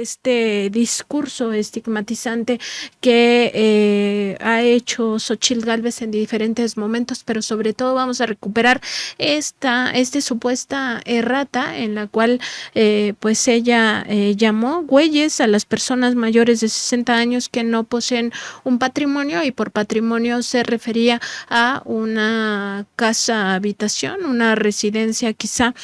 este discurso estigmatizante que ha hecho Xóchitl Gálvez en diferentes momentos, pero sobre todo vamos a recuperar esta supuesta errata en la cual pues ella llamó güeyes a las personas mayores de 60 años que no poseen un patrimonio, y por patrimonio se refería a una casa habitación, una residencia quizá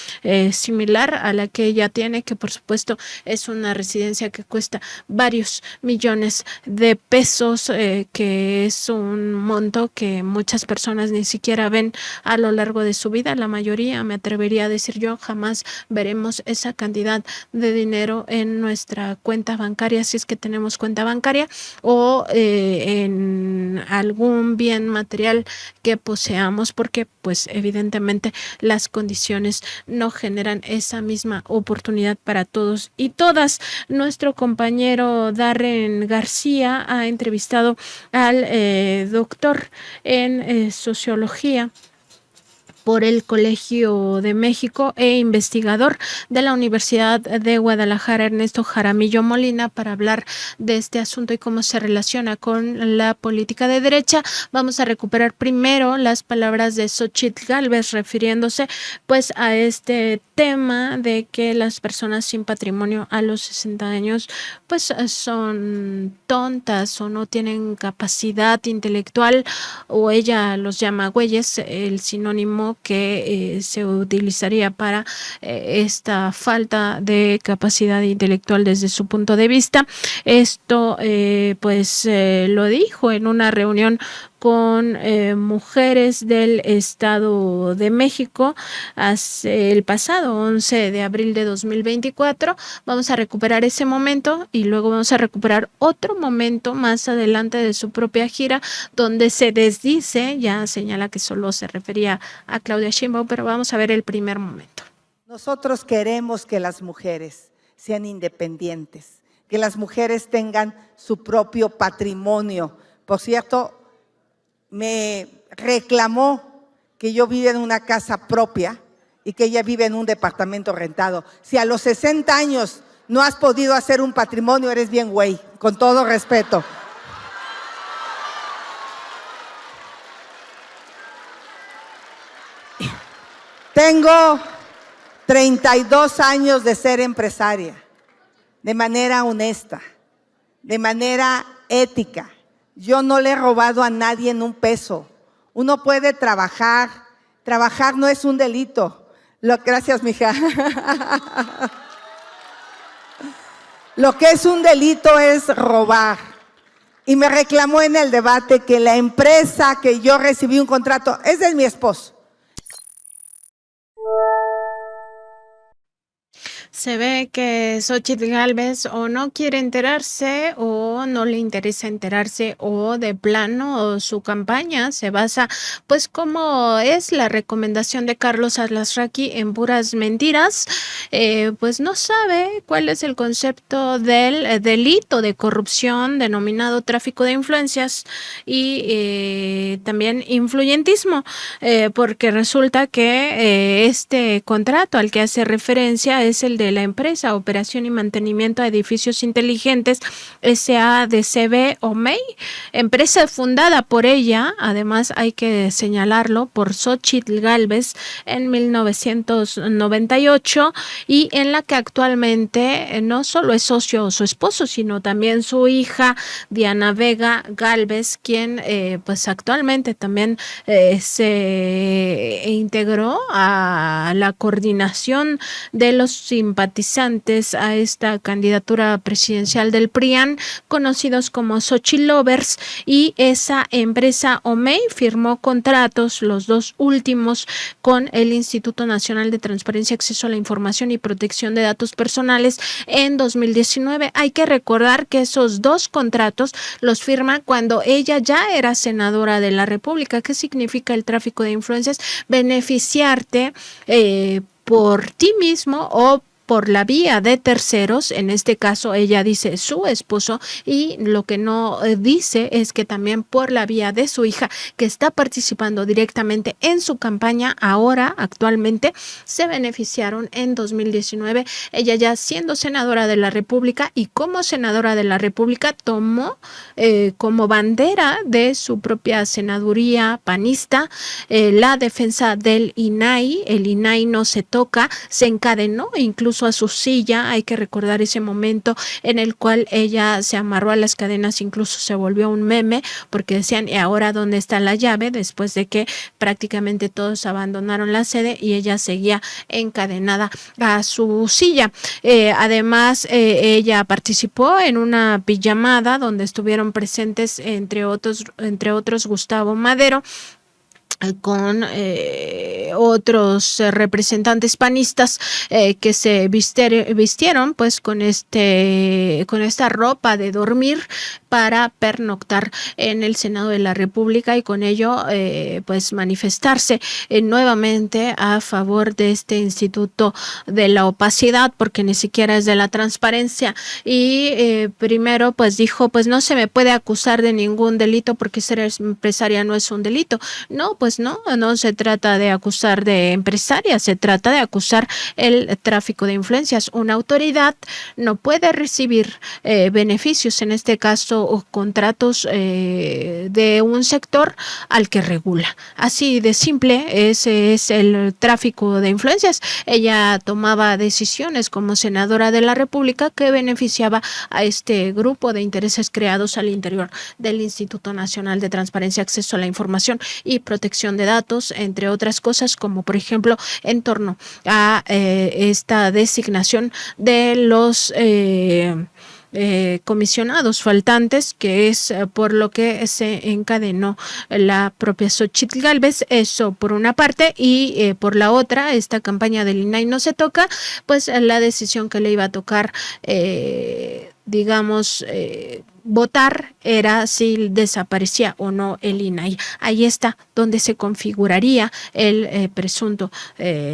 similar a la que ella tiene, que por supuesto es una residencia que cuesta varios millones de pesos, que es un monto que muchas personas ni siquiera ven a lo largo de su vida. La mayoría, me atrevería a decir yo, jamás veremos esa cantidad de dinero en nuestra cuenta bancaria, si es que tenemos cuenta bancaria, o en algún bien material que poseamos, porque pues evidentemente las condiciones no generan esa misma oportunidad para todos y todas. Nuestro compañero Darren García ha entrevistado al doctor en sociología por el Colegio de México e investigador de la Universidad de Guadalajara, Ernesto Jaramillo Molina, para hablar de este asunto y cómo se relaciona con la política de derecha. Vamos a recuperar primero las palabras de Xóchitl Gálvez refiriéndose pues a este tema de que las personas sin patrimonio a los 60 años pues son tontas o no tienen capacidad intelectual, o ella los llama güeyes, el sinónimo que se utilizaría para esta falta de capacidad intelectual desde su punto de vista. Esto lo dijo en una reunión con mujeres del Estado de México el pasado 11 de abril de 2024. Vamos a recuperar ese momento y luego vamos a recuperar otro momento más adelante de su propia gira, donde se desdice, ya señala que solo se refería a Claudia Sheinbaum, pero vamos a ver el primer momento. Nosotros queremos que las mujeres sean independientes, que las mujeres tengan su propio patrimonio. Por cierto, me reclamó que yo vivo en una casa propia y que ella vive en un departamento rentado. Si a los 60 años no has podido hacer un patrimonio, eres bien güey, con todo respeto. Tengo 32 años de ser empresaria, de manera honesta, de manera ética. Yo no le he robado a nadie en un peso. Uno puede trabajar no es un delito. Gracias, mija. Lo que es un delito es robar. Y me reclamó en el debate que la empresa que yo recibí un contrato es de mi esposo. Se ve que Xóchitl Gálvez o no quiere enterarse o no le interesa enterarse, o de plano su campaña se basa, pues como es la recomendación de Carlos Alasraqui, en puras mentiras. Pues no sabe cuál es el concepto del delito de corrupción denominado tráfico de influencias y también influyentismo, porque resulta que este contrato al que hace referencia es el de la empresa Operación y Mantenimiento de Edificios Inteligentes SADCB OMEI, empresa fundada por ella, además hay que señalarlo, por Xóchitl Gálvez en 1998, y en la que actualmente no solo es socio su esposo, sino también su hija Diana Vega Gálvez, quien pues actualmente también se integró a la coordinación de los simpatizantes a esta candidatura presidencial del PRIAN, conocidos como Xochitl Lovers, y esa empresa OMEI firmó contratos, los dos últimos, con el Instituto Nacional de Transparencia, Acceso a la Información y Protección de Datos Personales en 2019. Hay que recordar que esos dos contratos los firma cuando ella ya era senadora de la República. ¿Qué significa el tráfico de influencias? Beneficiarte por ti mismo o por la vía de terceros, en este caso ella dice su esposo, y lo que no dice es que también por la vía de su hija, que está participando directamente en su campaña ahora, actualmente, se beneficiaron en 2019, ella ya siendo senadora de la República, y como senadora de la República tomó como bandera de su propia senaduría panista la defensa del INAI. El INAI no se toca, se encadenó incluso a su silla. Hay que recordar ese momento en el cual ella se amarró a las cadenas, incluso se volvió un meme porque decían, ¿y ahora dónde está la llave? Después de que prácticamente todos abandonaron la sede y ella seguía encadenada a su silla. Además, ella participó en una pijamada donde estuvieron presentes entre otros Gustavo Madero, con otros representantes panistas que se vistieron pues con esta ropa de dormir para pernoctar en el Senado de la República, y con ello pues manifestarse nuevamente a favor de este instituto de la opacidad, porque ni siquiera es de la transparencia. Y primero pues dijo, pues no se me puede acusar de ningún delito porque ser empresaria no es un delito. No, pues no se trata de acusar de empresaria, se trata de acusar el tráfico de influencias. Una autoridad no puede recibir beneficios, en este caso, o contratos de un sector al que regula. Así de simple, ese es el tráfico de influencias. Ella tomaba decisiones como senadora de la República que beneficiaba a este grupo de intereses creados al interior del Instituto Nacional de Transparencia, Acceso a la Información y Protección de Datos, entre otras cosas, como por ejemplo en torno a esta designación de los comisionados faltantes, que es por lo que se encadenó la propia Xóchitl Gálvez. Eso por una parte, y por la otra, esta campaña del INAI no se toca, pues la decisión que le iba a tocar votar era si desaparecía o no el INAI. Ahí está donde se configuraría el presunto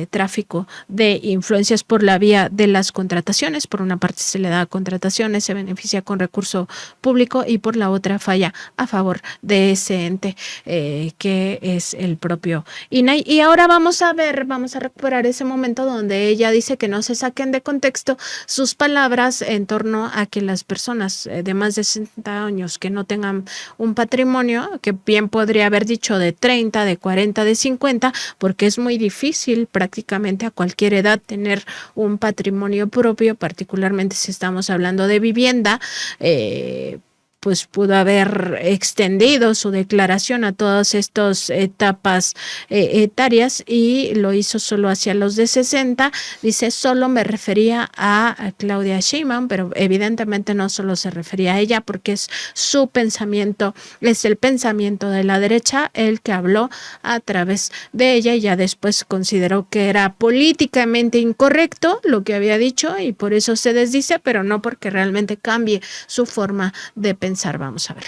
tráfico de influencias por la vía de las contrataciones. Por una parte se le da contrataciones, se beneficia con recurso público, y por la otra falla a favor de ese ente que es el propio INAI. Y ahora vamos a recuperar ese momento donde ella dice que no se saquen de contexto sus palabras en torno a que las personas de más de 60 años que no tengan un patrimonio, que bien podría haber dicho de 30, de 40, de 50, porque es muy difícil prácticamente a cualquier edad tener un patrimonio propio, particularmente si estamos hablando de vivienda. Pues pudo haber extendido su declaración a todas estas etapas etarias, y lo hizo solo hacia los de 60. Dice, solo me refería a Claudia Sheinbaum, pero evidentemente no solo se refería a ella, porque es su pensamiento, es el pensamiento de la derecha el que habló a través de ella, y ya después consideró que era políticamente incorrecto lo que había dicho, y por eso se desdice, pero no porque realmente cambie su forma de pensar. Vamos a ver.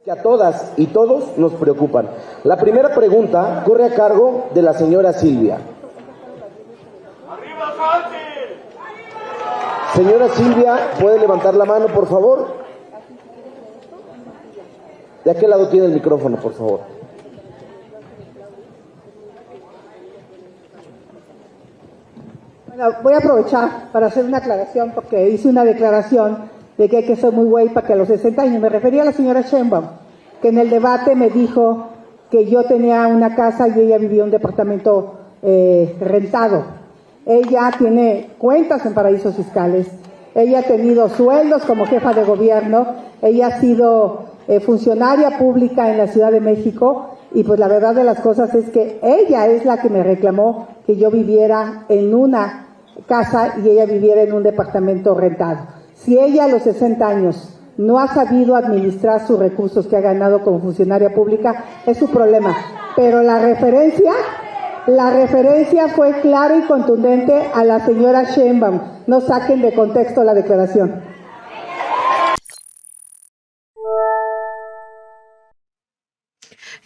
Que a todas y todos nos preocupan. La primera pregunta corre a cargo de la señora Silvia. ¡Arriba, fácil! Señora Silvia, ¿puede levantar la mano, por favor? ¿De aquel lado tiene el micrófono, por favor? Bueno, voy a aprovechar para hacer una aclaración, porque hice una declaración de que hay que ser muy güey para que a los 60 años, me refería a la señora Sheinbaum, que en el debate me dijo que yo tenía una casa y ella vivía en un departamento rentado. Ella tiene cuentas en paraísos fiscales, ella ha tenido sueldos como jefa de gobierno, ella ha sido funcionaria pública en la Ciudad de México, y pues la verdad de las cosas es que ella es la que me reclamó que yo viviera en una casa y ella viviera en un departamento rentado. Si ella a los 60 años no ha sabido administrar sus recursos que ha ganado como funcionaria pública, es su problema. Pero la referencia fue clara y contundente a la señora Sheinbaum. No saquen de contexto la declaración.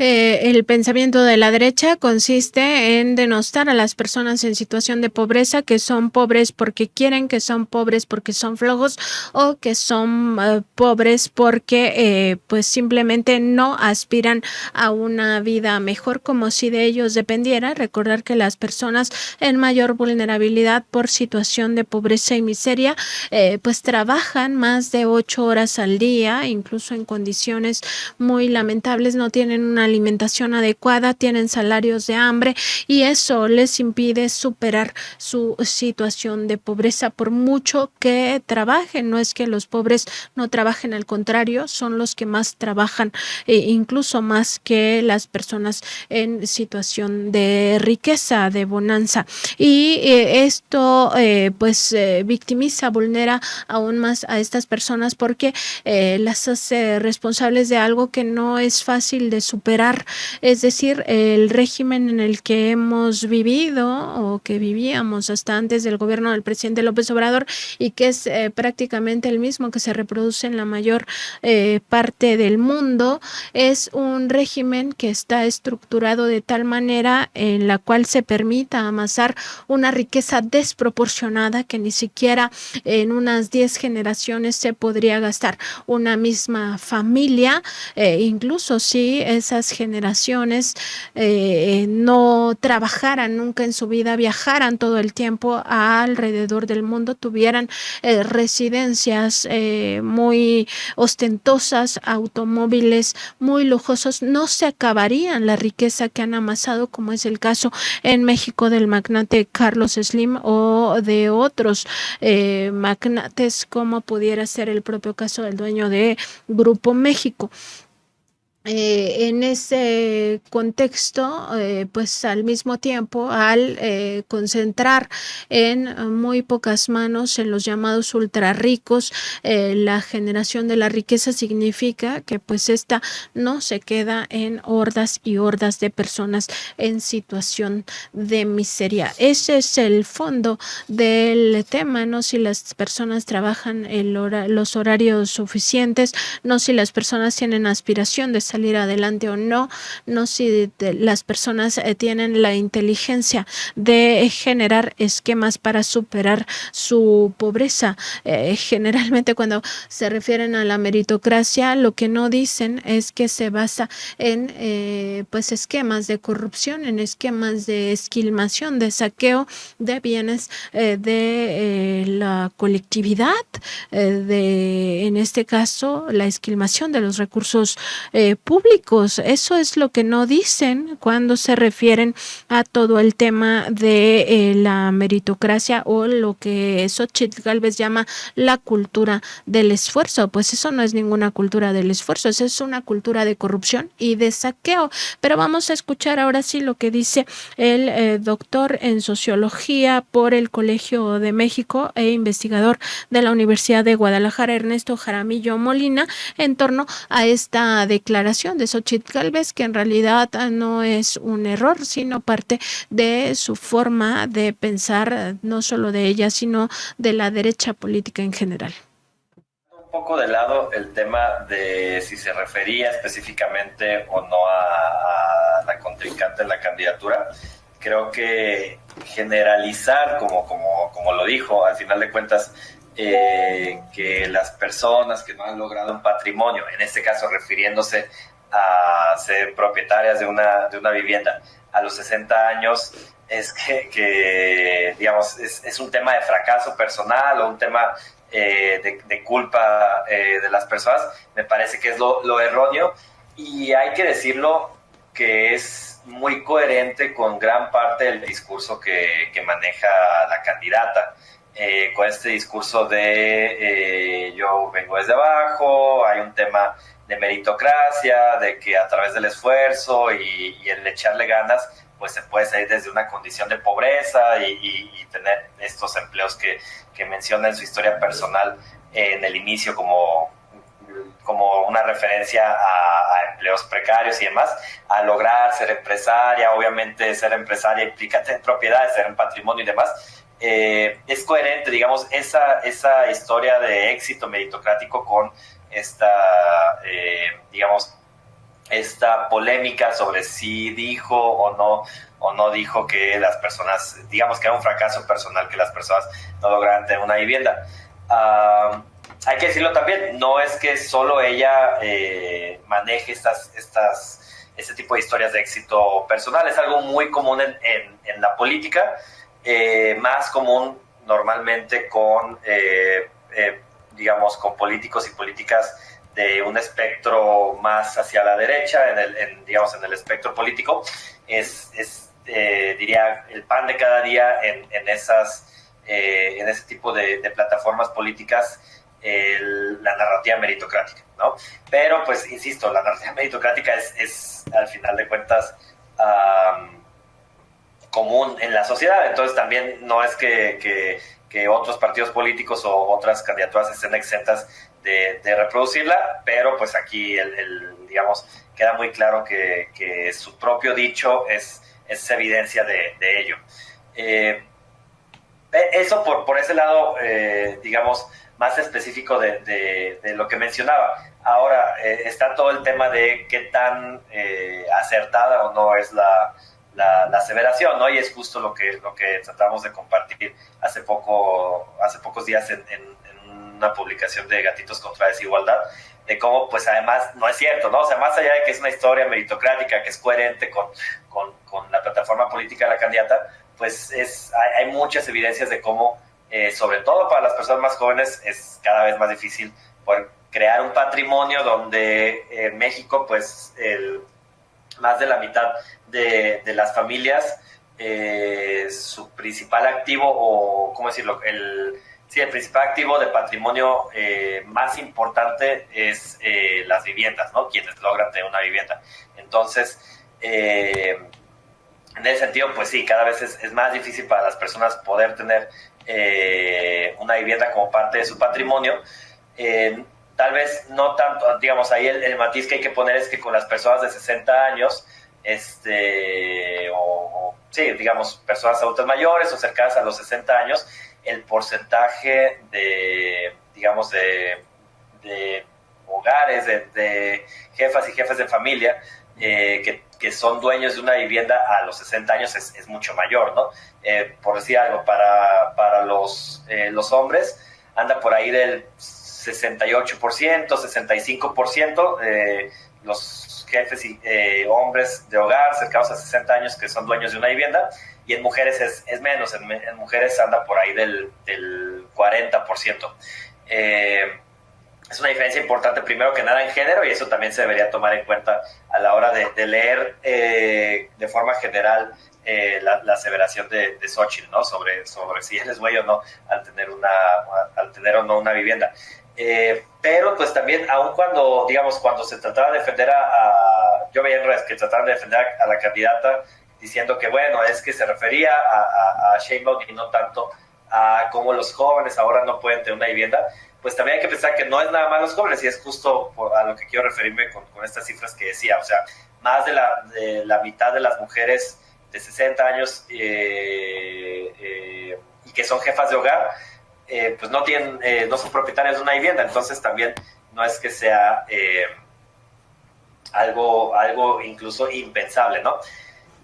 El pensamiento de la derecha consiste en denostar a las personas en situación de pobreza, que son pobres porque quieren, que son pobres porque son flojos o que son pobres porque pues simplemente no aspiran a una vida mejor, como si de ellos dependiera. Recordar que las personas en mayor vulnerabilidad por situación de pobreza y miseria pues trabajan más de 8 horas al día, incluso en condiciones muy lamentables, no tienen una alimentación adecuada, tienen salarios de hambre y eso les impide superar su situación de pobreza por mucho que trabajen. No es que los pobres no trabajen, al contrario, son los que más trabajan, incluso más que las personas en situación de riqueza, de bonanza. Y esto pues victimiza, vulnera aún más a estas personas porque las hace responsables de algo que no es fácil de superar, es decir, el régimen en el que hemos vivido o que vivíamos hasta antes del gobierno del presidente López Obrador y que es prácticamente el mismo que se reproduce en la mayor parte del mundo. Es un régimen que está estructurado de tal manera en la cual se permita amasar una riqueza desproporcionada que ni siquiera en unas 10 generaciones se podría gastar una misma familia, incluso si esas generaciones no trabajaran nunca en su vida, viajaran todo el tiempo alrededor del mundo, tuvieran residencias muy ostentosas, automóviles muy lujosos, no se acabarían la riqueza que han amasado, como es el caso en México del magnate Carlos Slim o de otros magnates, como pudiera ser el propio caso del dueño de Grupo México. En ese contexto, pues al mismo tiempo, al concentrar en muy pocas manos, en los llamados ultra ricos, la generación de la riqueza significa que pues esta no se queda en hordas y hordas de personas en situación de miseria. Ese es el fondo del tema, no si las personas trabajan los horarios suficientes, no si las personas tienen aspiración de salir adelante o no, no si las personas tienen la inteligencia de generar esquemas para superar su pobreza. Generalmente cuando se refieren a la meritocracia, lo que no dicen es que se basa en pues esquemas de corrupción, en esquemas de esquilmación, de saqueo de bienes de la colectividad, en este caso la esquilmación de los recursos públicos. Eso es lo que no dicen cuando se refieren a todo el tema de la meritocracia o lo que Xóchitl Gálvez llama la cultura del esfuerzo. Pues eso no es ninguna cultura del esfuerzo, eso es una cultura de corrupción y de saqueo. Pero vamos a escuchar ahora sí lo que dice el doctor en sociología por el Colegio de México e investigador de la Universidad de Guadalajara, Ernesto Jaramillo Molina, en torno a esta declaración de Xóchitl Gálvez, que en realidad no es un error, sino parte de su forma de pensar, no solo de ella, sino de la derecha política en general. Un poco de lado el tema de si se refería específicamente o no a la contrincante en la candidatura. Creo que generalizar, como lo dijo, al final de cuentas, que las personas que no han logrado un patrimonio, en este caso refiriéndose a ser propietarias de una vivienda a los 60 años, es que digamos, es un tema de fracaso personal o un tema de culpa de las personas. Me parece que es lo erróneo, y hay que decirlo que es muy coherente con gran parte del discurso que maneja la candidata. Con este discurso de yo vengo desde abajo, hay un tema de meritocracia, de que a través del esfuerzo y el echarle ganas, pues se puede salir desde una condición de pobreza y tener estos empleos que menciona en su historia personal en el inicio como una referencia a empleos precarios y demás, a lograr ser empresaria. Obviamente ser empresaria implica tener propiedades, tener un patrimonio y demás. Es coherente, digamos, esa historia de éxito meritocrático con esta, digamos, esta polémica sobre si dijo o no dijo que las personas, digamos que era un fracaso personal que las personas no lograran tener una vivienda. Hay que decirlo también, no es que solo ella maneje este tipo de historias de éxito personal, es algo muy común en la política, más común normalmente con, digamos, con políticos y políticas de un espectro más hacia la derecha, digamos, en el espectro político, diría, el pan de cada día en ese tipo de plataformas políticas, la narrativa meritocrática, ¿no? Pero, pues, insisto, la narrativa meritocrática es al final de cuentas, común en la sociedad, entonces también no es que otros partidos políticos o otras candidaturas estén exentas de reproducirla, pero pues aquí digamos, queda muy claro que su propio dicho es evidencia de ello. Eso por ese lado, digamos, más específico de lo que mencionaba. Ahora, está todo el tema de qué tan acertada o no es la aseveración, ¿no? Y es justo lo que tratamos de compartir hace pocos días en una publicación de Gatitos contra la Desigualdad, de cómo, pues, además, no es cierto, ¿no? O sea, más allá de que es una historia meritocrática, que es coherente con la plataforma política de la candidata, pues hay muchas evidencias de cómo, sobre todo para las personas más jóvenes, es cada vez más difícil poder crear un patrimonio donde en México, pues, más de la mitad de las familias, su principal activo, o cómo decirlo, el principal activo de patrimonio más importante es las viviendas, ¿no? Quienes logran tener una vivienda. Entonces, en ese sentido, pues sí, cada vez es más difícil para las personas poder tener una vivienda como parte de su patrimonio. Tal vez no tanto, digamos, ahí el matiz que hay que poner es que con las personas de 60 años, sí, digamos, personas adultas mayores o cercanas a los 60 años, el porcentaje de hogares, de jefas y jefes de familia que son dueños de una vivienda a los 60 años es mucho mayor, ¿no? Por decir algo, para los hombres anda por ahí del 68%, 65%, los jefes y hombres de hogar cercanos a 60 años que son dueños de una vivienda, y en mujeres es menos, en mujeres anda por ahí del 40%. Es una diferencia importante, primero que nada, en género, y eso también se debería tomar en cuenta a la hora de leer de forma general la aseveración de Xóchitl, ¿no? Sobre si él es güey o no al tener o no una vivienda. Pero pues también, aun cuando se trataba de defender yo veía en redes que trataban de defender a la candidata diciendo que, bueno, es que se refería a Sheinbaum y no tanto a cómo los jóvenes ahora no pueden tener una vivienda, pues también hay que pensar que no es nada más los jóvenes, y es justo a lo que quiero referirme con estas cifras que decía. O sea, más de la mitad de las mujeres de 60 años y que son jefas de hogar, pues no son propietarias de una vivienda. Entonces también no es que sea algo incluso impensable, ¿no?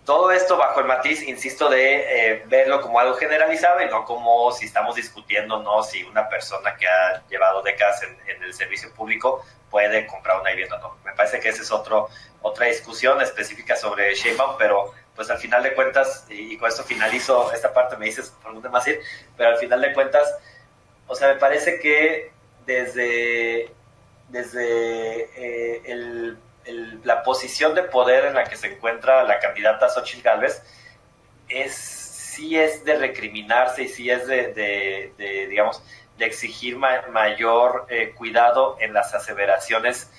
Todo esto bajo el matiz, insisto, de verlo como algo generalizado y no como si estamos discutiendo, ¿no?, si una persona que ha llevado décadas en el servicio público puede comprar una vivienda o no. Me parece que esa es otra discusión específica sobre Sheinbaum, pero pues al final de cuentas, y con esto finalizo esta parte, me dices por dónde más ir, pero al final de cuentas, o sea, me parece que desde la posición de poder en la que se encuentra la candidata Xóchitl Gálvez, sí es de recriminarse y sí es de exigir mayor cuidado en las aseveraciones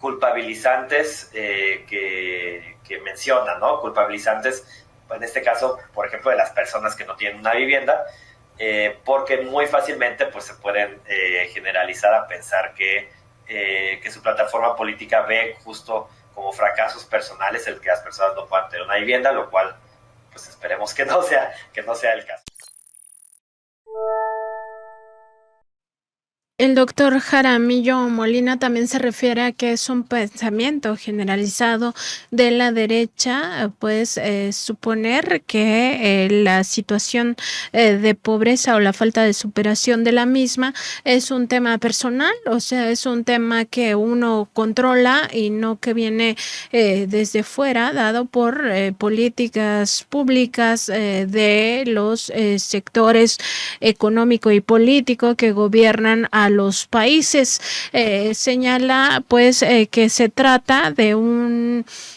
culpabilizantes que mencionan, ¿no? Culpabilizantes, en este caso, por ejemplo, de las personas que no tienen una vivienda, porque muy fácilmente pues se pueden generalizar a pensar que su plataforma política ve justo como fracasos personales el que las personas no puedan tener una vivienda, lo cual pues esperemos que no sea el caso. El doctor Jaramillo Molina también se refiere a que es un pensamiento generalizado de la derecha, pues suponer que la situación de pobreza o la falta de superación de la misma es un tema personal, o sea, es un tema que uno controla y no que viene desde fuera, dado por políticas públicas de los sectores económico y político que gobiernan a los países. Señala pues que se trata de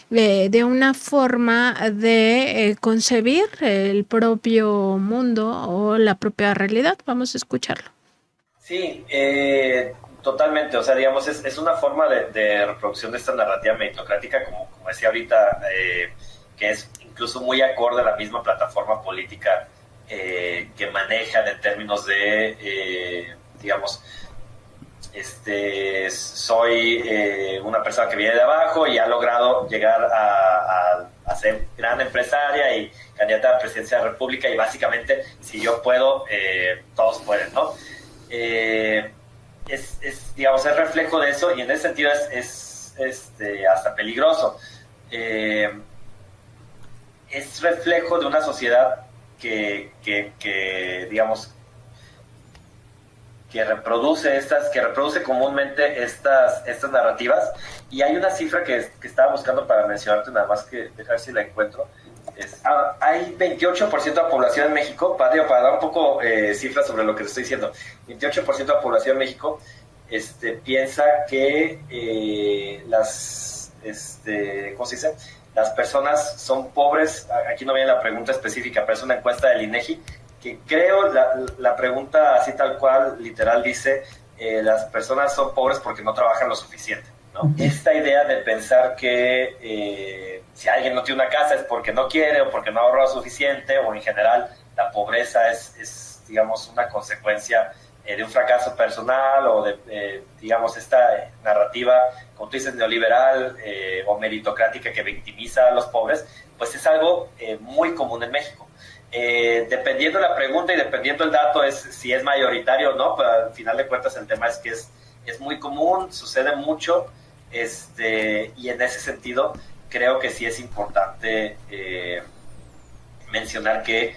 de una forma de concebir el propio mundo o la propia realidad. Vamos a escucharlo. Sí, totalmente. O sea, digamos, es una forma de reproducción de esta narrativa meritocrática, como decía ahorita, que es incluso muy acorde a la misma plataforma política que manejan en términos de, digamos, soy una persona que viene de abajo y ha logrado llegar a ser gran empresaria y candidata a la presidencia de la República, y básicamente, si yo puedo, todos pueden, ¿no? Digamos, es reflejo de eso, y en ese sentido es hasta peligroso. Es reflejo de una sociedad que digamos, que reproduce comúnmente estas narrativas. Y hay una cifra que estaba buscando para mencionarte, nada más que dejar si la encuentro. Hay 28% de la población en México, para dar un poco cifras sobre lo que te estoy diciendo, 28% de la población en México piensa que ¿cómo se dice? Las personas son pobres. Aquí no viene la pregunta específica, pero es una encuesta del INEGI, que creo la pregunta así tal cual, literal, dice, las personas son pobres porque no trabajan lo suficiente, ¿no? Esta idea de pensar que si alguien no tiene una casa es porque no quiere o porque no ahorra lo suficiente, o en general la pobreza es digamos, una consecuencia de un fracaso personal, o de, digamos, esta narrativa, como tú dices, neoliberal o meritocrática que victimiza a los pobres, pues es algo muy común en México. Dependiendo la pregunta y dependiendo el dato, es si es mayoritario o no, pero al final de cuentas el tema es que es muy común, sucede mucho, y en ese sentido creo que sí es importante mencionar que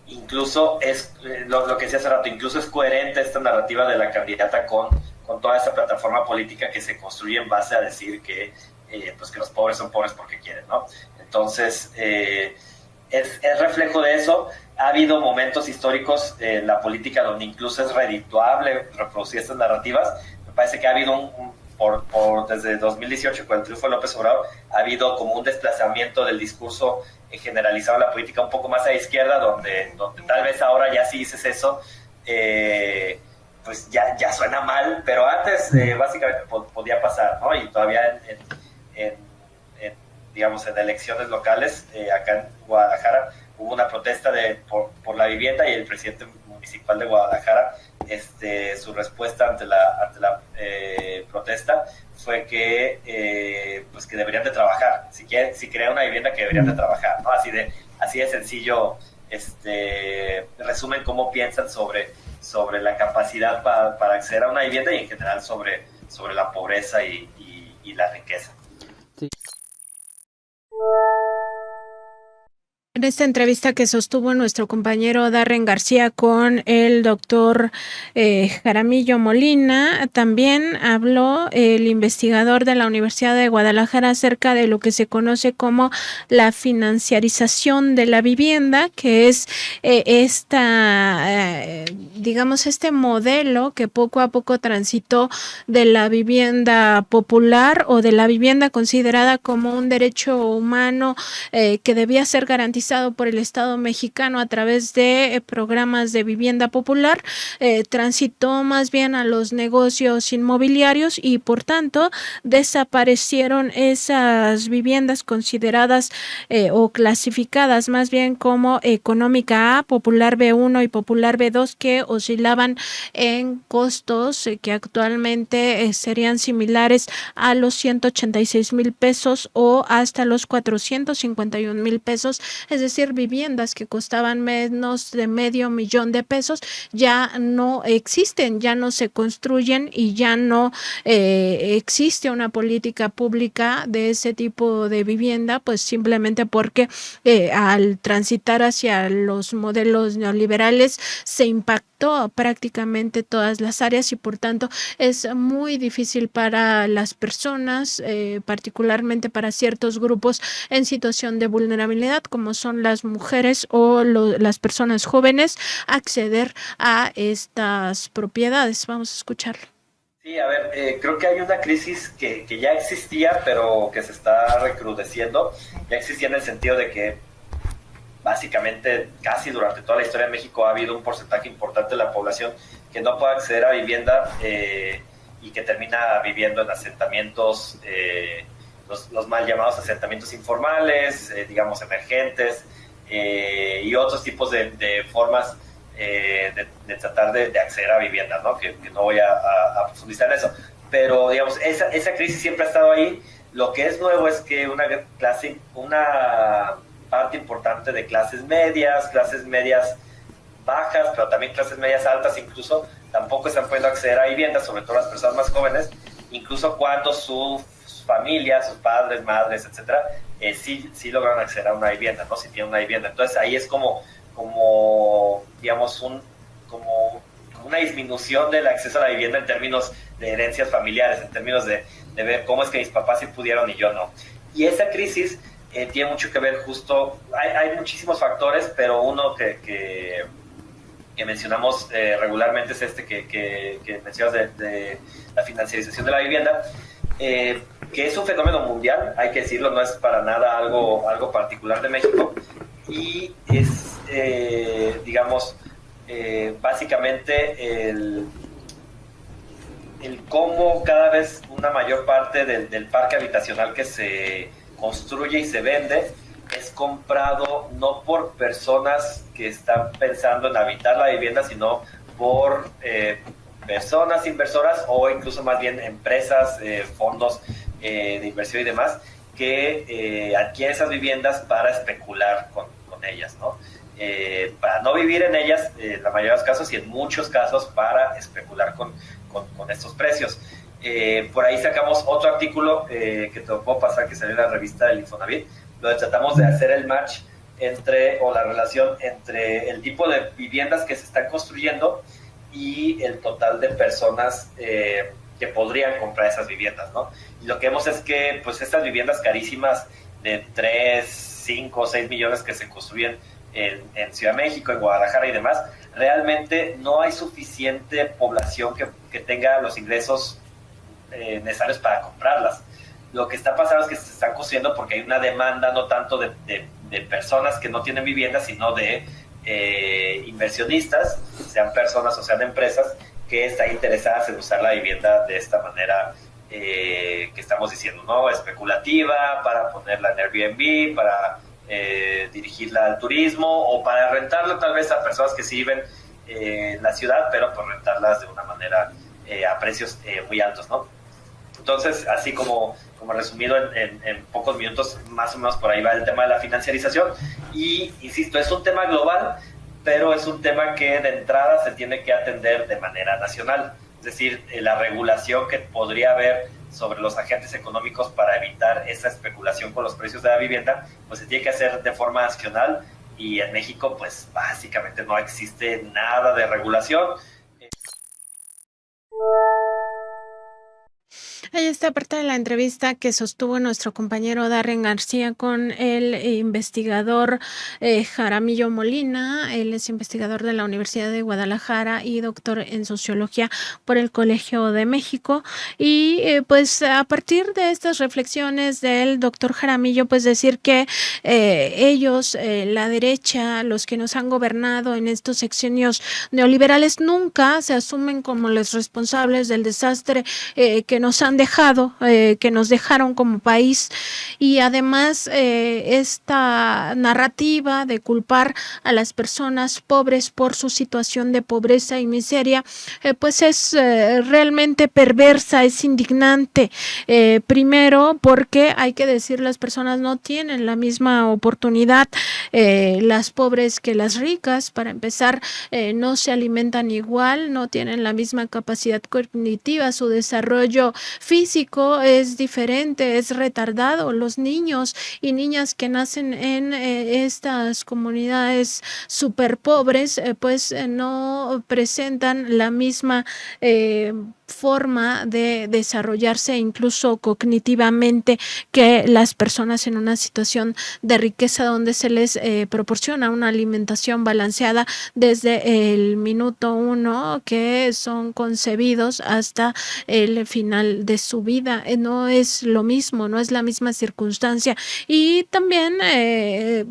incluso es lo que decía hace rato, incluso es coherente esta narrativa de la candidata con toda esta plataforma política que se construye en base a decir que pues que los pobres son pobres porque quieren, ¿no? Entonces es reflejo de eso. Ha habido momentos históricos en la política donde incluso es redituable reproducir estas narrativas. Me parece que ha habido desde 2018, con el triunfo de López Obrador, ha habido como un desplazamiento del discurso generalizado en la política un poco más a la izquierda, donde tal vez ahora ya si dices eso, pues ya suena mal, pero antes básicamente podía pasar, ¿no? Y todavía digamos, en elecciones locales, acá en Guadalajara, hubo una protesta por la vivienda, y el presidente municipal de Guadalajara, su respuesta ante la protesta fue que pues que deberían de trabajar, si crean una vivienda, que deberían de trabajar, ¿no? Así de sencillo. Resumen cómo piensan sobre la capacidad para acceder a una vivienda, y en general sobre la pobreza y la riqueza. Sí. En esta entrevista que sostuvo nuestro compañero Darren García con el doctor Jaramillo Molina, también habló el investigador de la Universidad de Guadalajara acerca de lo que se conoce como la financiarización de la vivienda, que es digamos, este modelo que poco a poco transitó de la vivienda popular o de la vivienda considerada como un derecho humano que debía ser garantizado por el Estado mexicano a través de programas de vivienda popular, transitó más bien a los negocios inmobiliarios, y por tanto desaparecieron esas viviendas consideradas o clasificadas más bien como económica A, popular B1 y popular B2, que oscilaban en costos que actualmente serían similares a los 186,000 pesos o hasta los 451,000 pesos es decir, viviendas que costaban menos de $500,000 ya no existen, ya no se construyen y ya no existe una política pública de ese tipo de vivienda, pues simplemente porque al transitar hacia los modelos neoliberales se impactó prácticamente todas las áreas y por tanto es muy difícil para las personas, particularmente para ciertos grupos en situación de vulnerabilidad, como son las mujeres o las personas jóvenes, acceder a estas propiedades. Vamos a escucharlo. Sí, a ver, creo que hay una crisis que ya existía, pero que se está recrudeciendo. Ya existía en el sentido de que básicamente casi durante toda la historia de México ha habido un porcentaje importante de la población que no puede acceder a vivienda y que termina viviendo en asentamientos, los mal llamados asentamientos informales, digamos emergentes, y otros tipos de formas de tratar de acceder a vivienda, ¿no? Que no voy a profundizar en eso. Pero, digamos, esa crisis siempre ha estado ahí. Lo que es nuevo es que una parte importante de clases medias bajas, pero también clases medias altas incluso, tampoco están pudiendo acceder a viviendas, sobre todo las personas más jóvenes, incluso cuando sus familias, sus padres, madres, etcétera, sí logran acceder a una vivienda, ¿no? Si tienen una vivienda. Entonces ahí es como digamos, como una disminución del acceso a la vivienda en términos de herencias familiares, en términos de ver cómo es que mis papás sí pudieron y yo no. Y esa crisis tiene mucho que ver justo, hay muchísimos factores, pero uno que mencionamos regularmente es que mencionas de la financiarización de la vivienda, que es un fenómeno mundial, hay que decirlo, no es para nada algo particular de México, y es, digamos, básicamente el cómo cada vez una mayor parte del parque habitacional que se construye y se vende es comprado no por personas que están pensando en habitar la vivienda, sino por personas inversoras o incluso más bien empresas, fondos de inversión y demás, que adquieren esas viviendas para especular con ellas, ¿no? Para no vivir en ellas, en la mayoría de los casos, y en muchos casos para especular con estos precios. Por ahí sacamos otro artículo que te lo puedo pasar, que salió en la revista del Infonavit, donde tratamos de hacer el match o la relación entre el tipo de viviendas que se están construyendo y el total de personas que podrían comprar esas viviendas, ¿no? Y lo que vemos es que pues estas viviendas carísimas de 3, 5, 6 millones que se construyen en Ciudad de México, en Guadalajara y demás, realmente no hay suficiente población que tenga los ingresos necesarios para comprarlas. Lo que está pasando es que se están construyendo porque hay una demanda no tanto de personas que no tienen vivienda, sino de inversionistas, sean personas o sean empresas, que están interesadas en usar la vivienda de esta manera que estamos diciendo, ¿no? Especulativa, para ponerla en Airbnb, para dirigirla al turismo o para rentarla tal vez a personas que sí viven en la ciudad, pero por rentarlas de una manera a precios muy altos, ¿no? Entonces, así como resumido en pocos minutos, más o menos por ahí va el tema de la financiarización. Y, insisto, es un tema global, pero es un tema que de entrada se tiene que atender de manera nacional. Es decir, la regulación que podría haber sobre los agentes económicos para evitar esa especulación con los precios de la vivienda, pues se tiene que hacer de forma nacional, y en México, pues básicamente no existe nada de regulación. Ahí está parte de la entrevista que sostuvo nuestro compañero Darren García con el investigador Jaramillo Molina. Él es investigador de la Universidad de Guadalajara y doctor en sociología por el Colegio de México. Y pues a partir de estas reflexiones del doctor Jaramillo, pues decir que ellos, la derecha, los que nos han gobernado en estos sexenios neoliberales, nunca se asumen como los responsables del desastre que nos han dejado, que nos dejaron como país, y además esta narrativa de culpar a las personas pobres por su situación de pobreza y miseria, pues es realmente perversa, es indignante. Primero porque hay que decir, las personas no tienen la misma oportunidad, las pobres que las ricas. Para empezar, no se alimentan igual, no tienen la misma capacidad cognitiva, su desarrollo físico es diferente, es retardado. Los niños y niñas que nacen en estas comunidades súper pobres, pues no presentan la misma forma de desarrollarse incluso cognitivamente que las personas en una situación de riqueza, donde se les proporciona una alimentación balanceada desde el minuto 1 que son concebidos hasta el final de su vida. No es lo mismo, no es la misma circunstancia. Y también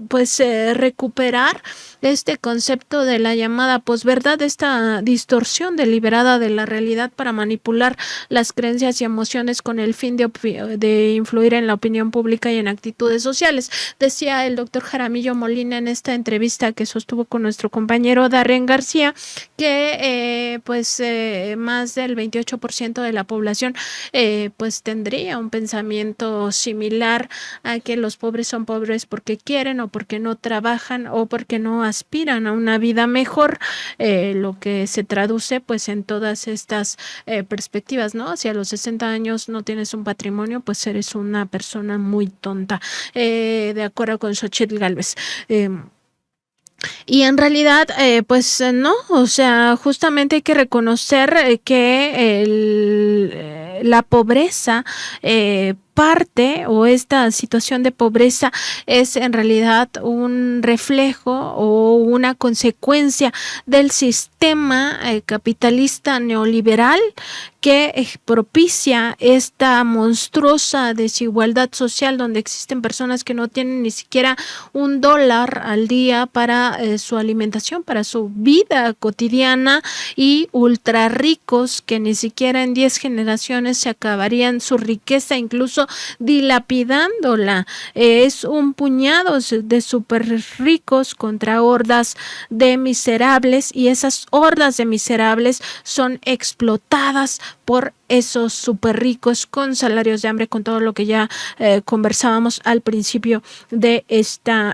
pues recuperar este concepto de la llamada posverdad, esta distorsión deliberada de la realidad para manipular las creencias y emociones con el fin de influir en la opinión pública y en actitudes sociales. Decía el doctor Jaramillo Molina en esta entrevista que sostuvo con nuestro compañero Darren García que más del 28% de la población pues tendría un pensamiento similar a que los pobres son pobres porque quieren, o porque no trabajan, o porque no aspiran a una vida mejor, lo que se traduce pues en todas estas perspectivas, ¿no? Si a los 60 años no tienes un patrimonio, pues eres una persona muy tonta, de acuerdo con Xochitl Gálvez. Y en realidad, no, o sea, justamente hay que reconocer que la pobreza parte, o esta situación de pobreza, es en realidad un reflejo o una consecuencia del sistema capitalista neoliberal que propicia esta monstruosa desigualdad social, donde existen personas que no tienen ni siquiera $1 al día para su alimentación, para su vida cotidiana, y ultra ricos que ni siquiera en 10 generaciones se acabarían su riqueza, incluso dilapidándola. Es un puñado de súper ricos contra hordas de miserables, y esas hordas de miserables son explotadas por esos súper ricos con salarios de hambre, con todo lo que ya conversábamos al principio de este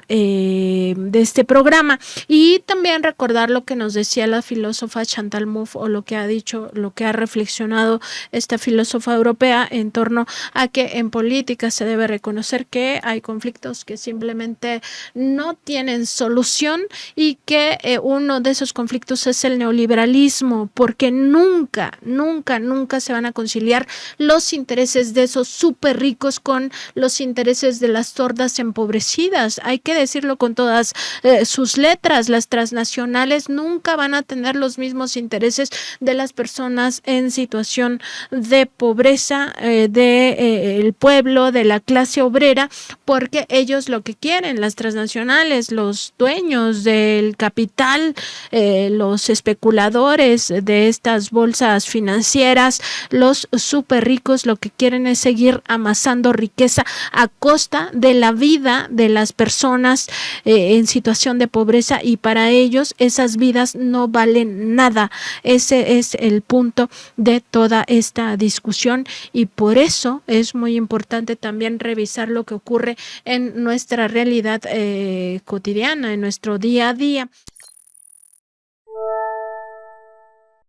programa. Y también recordar lo que nos decía la filósofa Chantal Mouffe, o lo que ha dicho, lo que ha reflexionado esta filósofa europea en torno a que en política se debe reconocer que hay conflictos que simplemente no tienen solución, y que uno de esos conflictos es el neoliberalismo, porque nunca se van a conciliar los intereses de esos súper ricos con los intereses de las hordas empobrecidas. Hay que decirlo con todas sus letras. Las transnacionales nunca van a tener los mismos intereses de las personas en situación de pobreza, del pueblo, de la clase obrera, porque ellos lo que quieren, las transnacionales, los dueños del capital, los especuladores de estas bolsas financieras, los súper ricos, lo que quieren es seguir amasando riqueza a costa de la vida de las personas en situación de pobreza, y para ellos esas vidas no valen nada. Ese es el punto de toda esta discusión, y por eso es muy importante también revisar lo que ocurre en nuestra realidad cotidiana, en nuestro día a día.